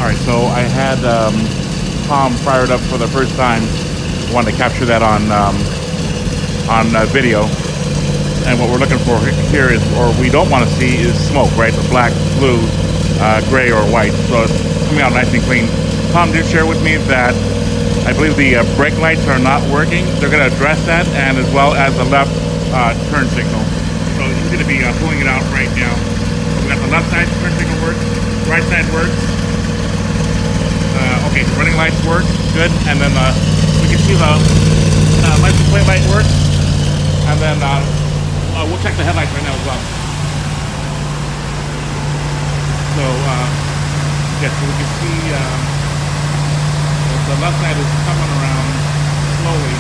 All right, so I had Tom fire it up for the first time. Wanted to capture that on video. And what we're looking for here is, or we don't want to see, is smoke, right? The black, blue, gray, or white. So it's coming out nice and clean. Tom did share with me that I believe the brake lights are not working. They're going to address that, and as well as the left turn signal. So he's going to be pulling it out right now. So we got the left side turn signal works, right side works. Okay, the running lights work, good. And then we can see the license plate light works. And then we'll check the headlights right now as well. So, yes, so we can see the left side is coming around slowly,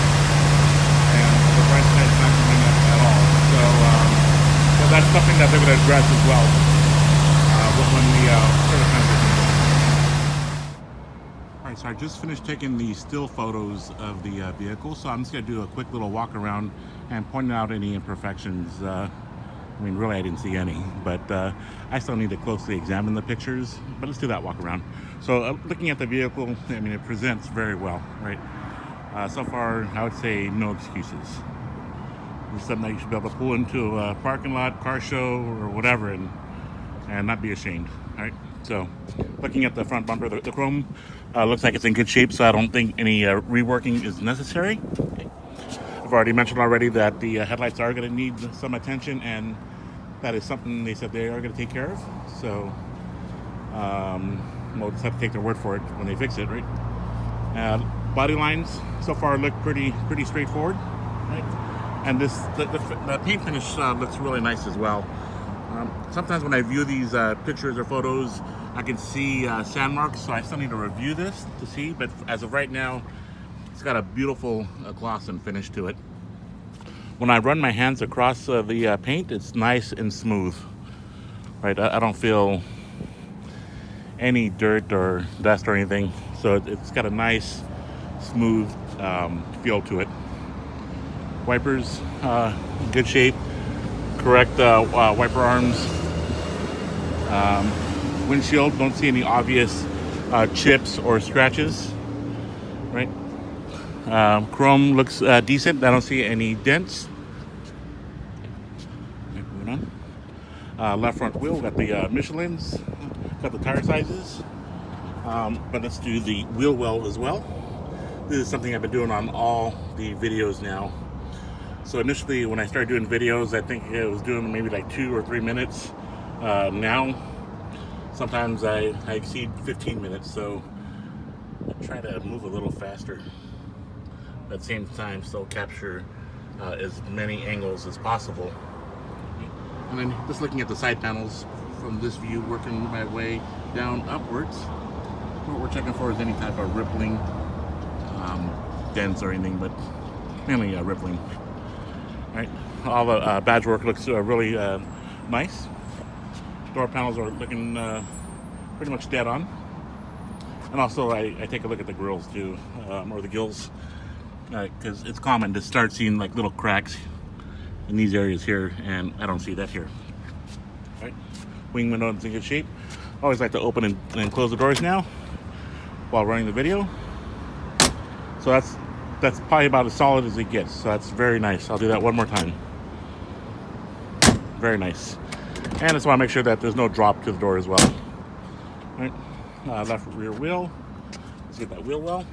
and the right side is not coming up at all. So that's something that they're going to address as well when we turn the transition. All right, so I just finished taking the still photos of the vehicle, so I'm just going to do a quick little walk around and point out any imperfections. I mean, really, I didn't see any, but I still need to closely examine the pictures. But let's do that walk around. So looking at the vehicle, I mean, it presents very well, right? So far, I would say no excuses. It's something that you should be able to pull into a parking lot, car show, or whatever, and not be ashamed, right? So looking at the front bumper, the chrome looks like it's in good shape, so I don't think any reworking is necessary. Okay. I've already mentioned already that the headlights are going to need some attention, and that is something they said they are going to take care of. So we'll just have to take their word for it when they fix it, right? Body lines so far look pretty straightforward, right? And the paint finish looks really nice as well. Sometimes when I view these pictures or photos, I can see sand marks, so I still need to review this to see. But as of right now, it's got a beautiful gloss and finish to it. When I run my hands across the paint, it's nice and smooth, right? I don't feel any dirt or dust or anything, so it's got a nice, smooth feel to it. Wipers, good shape. Correct wiper arms. Windshield, don't see any obvious chips or scratches, right? Chrome looks decent. I don't see any dents. Okay, moving on. Left front wheel, got the Michelin's, got the tire sizes. But let's do the wheel well as well. This is something I've been doing on all the videos now. So initially, when I started doing videos, I think I was doing maybe like 2 or 3 minutes. Now, sometimes I exceed 15 minutes, so I try to move a little faster. At the same time, still capture as many angles as possible. And then just looking at the side panels from this view, working my way down upwards. What we're checking for is any type of rippling, dents or anything, but mainly rippling. Right, all the badge work looks really nice. Door panels are looking pretty much dead on. And also I take a look at the grills too, or the gills, because it's common to start seeing like little cracks in these areas here, and I don't see that here. Right, wing window is in good shape. Always like to open and close the doors now while running the video. So that's probably about as solid as it gets. So that's very nice. I'll do that one more time. Very nice. And I just want to make sure that there's no drop to the door as well. All right, left rear wheel. Let's get that wheel well.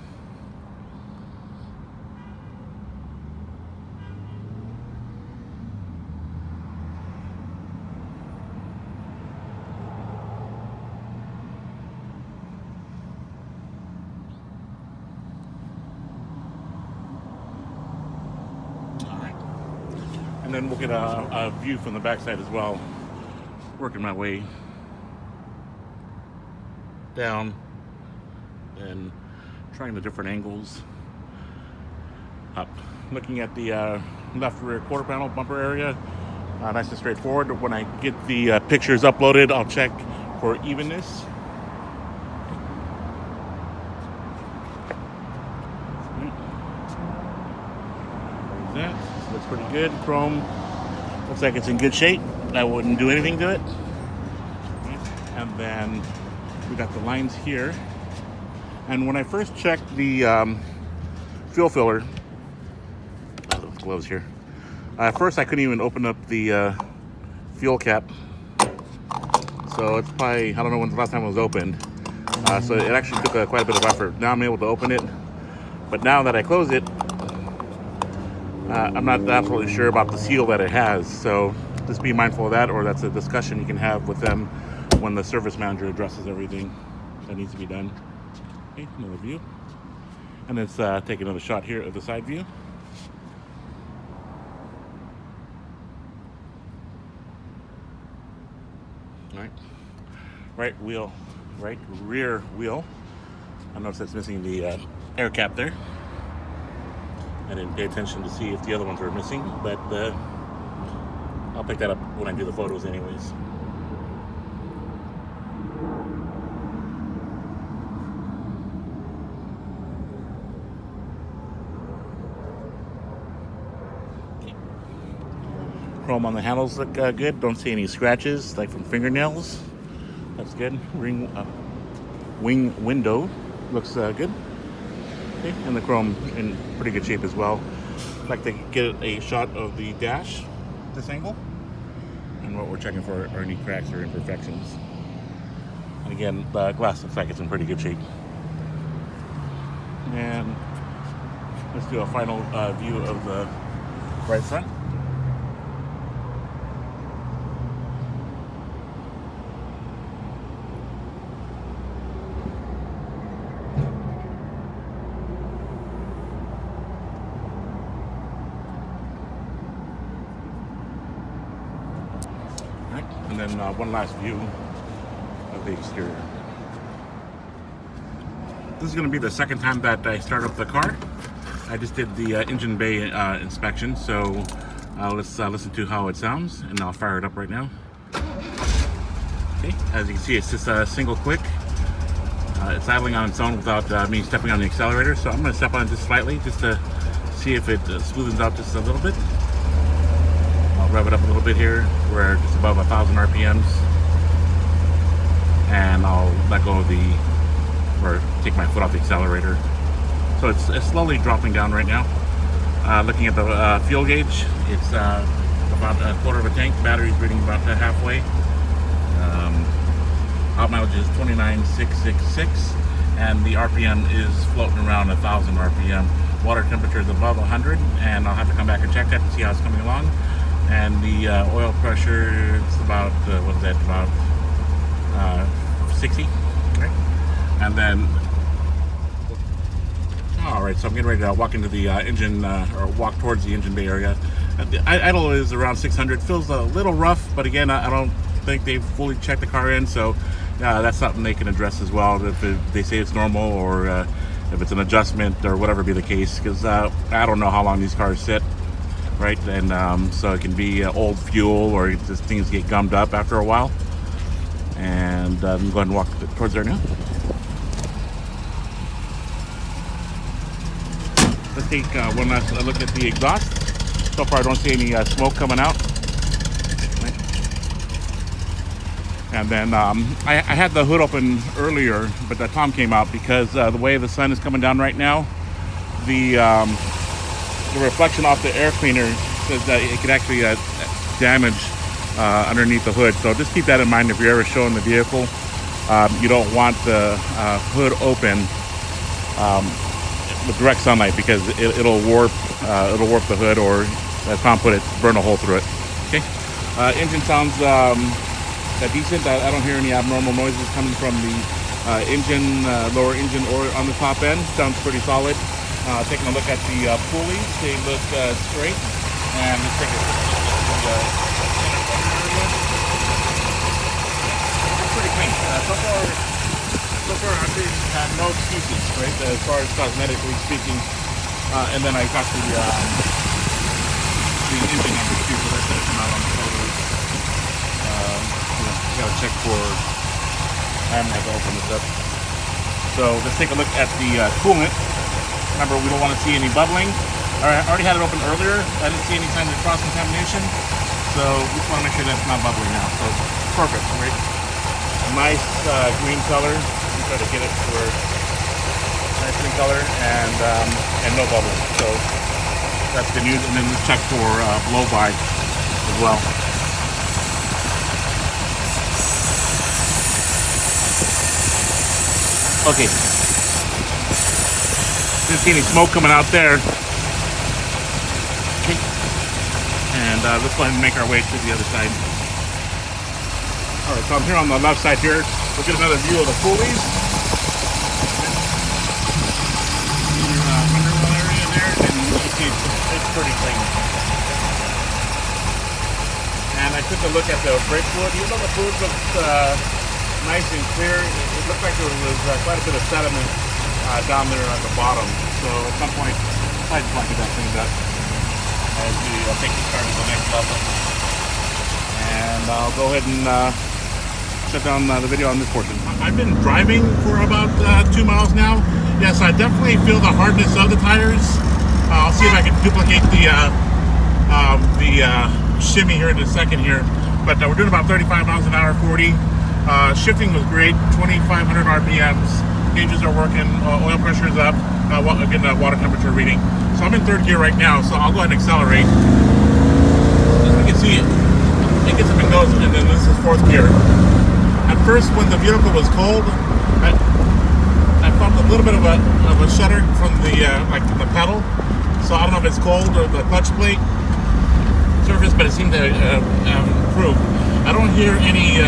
And then we'll get a view from the backside as well. Working my way down and trying the different angles up. Looking at the left rear quarter panel bumper area, nice and straightforward. When I get the pictures uploaded, I'll check for evenness. There's that. Looks pretty good. Chrome looks like it's in good shape. I wouldn't do anything to it. And then We got the lines here. And when I first checked the fuel filler, gloves here. At first I couldn't even open up the fuel cap. So it's probably, I don't know when the last time it was opened. So it actually took quite a bit of effort. Now I'm able to open it. But now that I close it, I'm not absolutely sure about the seal that it has. So just be mindful of that, or that's a discussion you can have with them when the service manager addresses everything that needs to be done. Okay, another view. And let's take another shot here of the side view. All right. Right rear wheel. I noticed that's missing the air cap there. I didn't pay attention to see if the other ones were missing, but I'll pick that up when I do the photos anyways. Okay. Chrome on the handles look good. Don't see any scratches like from fingernails. That's good. Wing window looks good. Okay. And the chrome in pretty good shape as well. I'd like to get a shot of the dash this angle. And what we're checking for are any cracks or imperfections. And again, the glass looks like it's in pretty good shape. And let's do a final view of the right front. And then one last view of the exterior. This is going to be the second time that I start up the car. I just did the engine bay inspection, so let's listen to how it sounds, and I'll fire it up right now. Okay, as you can see, it's just a single click. It's idling on its own without me stepping on the accelerator, so I'm going to step on it just slightly just to see if it smoothens out just a little bit. I'll rev it up a little bit here. We're just above 1,000 RPMs. And I'll let go of or take my foot off the accelerator. So it's slowly dropping down right now. Looking at the fuel gauge, it's about a quarter of a tank. Battery's reading about halfway. Out mileage is 29,666. And the RPM is floating around 1,000 RPM. Water temperature is above 100. And I'll have to come back and check that to see how it's coming along. And the oil pressure, it's about, what's that, about 60, right? And then, all right, so I'm getting ready to walk into the engine, or walk towards the engine bay area. The idle is around 600, feels a little rough, but again, I don't think they've fully checked the car in, so that's something they can address as well, if they say it's normal, or if it's an adjustment, or whatever be the case, because I don't know how long these cars sit. Right, and so it can be old fuel, or just things get gummed up after a while. And I'm going go ahead and walk towards there now. Let's take one last look at the exhaust. So far I don't see any smoke coming out. Right. And then I had the hood open earlier, but the Tom came out because the way the sun is coming down right now, the reflection off the air cleaner says that it could actually damage underneath the hood. So just keep that in mind if you're ever showing the vehicle. You don't want the hood open with direct sunlight, because it'll warp the hood, or as Tom put it, burn a hole through it. Okay. Engine sounds decent. I don't hear any abnormal noises coming from the engine, lower engine, or on the top end. Sounds pretty solid. Taking a look at the pulleys, they look straight. And let's take a look at the area. It's pretty clean. So far I've had no excuses, right, as far as cosmetically speaking. And then I got the engine numbers too, so that's going to come out on the photos. Got to check for, I haven't had to open this up. So let's take a look at the coolant. Remember, we don't want to see any bubbling. I already had it open earlier. I didn't see any signs of cross-contamination. So we just want to make sure that's not bubbling now. So perfect, right? And nice green color. I'm trying to get it to where nice green color and no bubbles. So that's good news. And then let's check for blow by as well. Okay. Didn't see any smoke coming out there. Okay. And let's go ahead and make our way to the other side. Alright, so I'm here on the left side here. We'll get another view of the pulleys. Underwheel area there, and you can see it's pretty clean. And I took a look at the brake fluid. Even though the fluid looks nice and clear, it looked like there was quite a bit of sediment down there at the bottom. So at some point, I just want to get that cleaned up as we take this car to the next level. And I'll go ahead and shut down the video on this portion. I've been driving for about 2 miles now. Yes, I definitely feel the hardness of the tires. I'll see if I can duplicate the shimmy here in a second here. But we're doing about 35 miles an hour, 40. Shifting was great, 2,500 RPMs. Gauges are working, oil pressure is up, again, water temperature reading. So I'm in third gear right now, so I'll go ahead and accelerate. As you can see, it gets up and goes, and then this is fourth gear. At first, when the vehicle was cold, I felt a little bit of a shudder from the from the pedal. So I don't know if it's cold or the clutch plate surface, but it seemed to improve. I don't hear any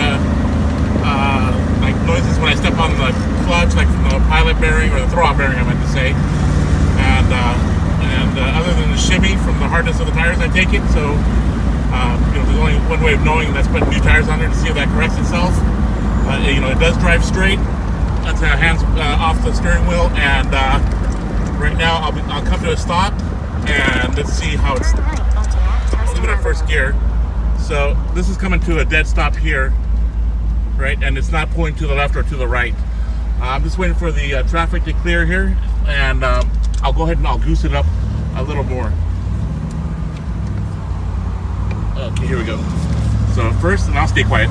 like noises when I step on the clutch, like from the pilot bearing or the throwout bearing, I meant to say. And other than the shimmy from the hardness of the tires, I take it. So there's only one way of knowing, that's putting new tires on there to see if that corrects itself. It does drive straight. That's hands off the steering wheel, and right now I'll come to a stop, and let's see how it's. Leave it at first gear. So this is coming to a dead stop here, right? And it's not pulling to the left or to the right. I'm just waiting for the traffic to clear here, and I'll go ahead and I'll goose it up a little more. Okay, here we go. So first, and I'll stay quiet.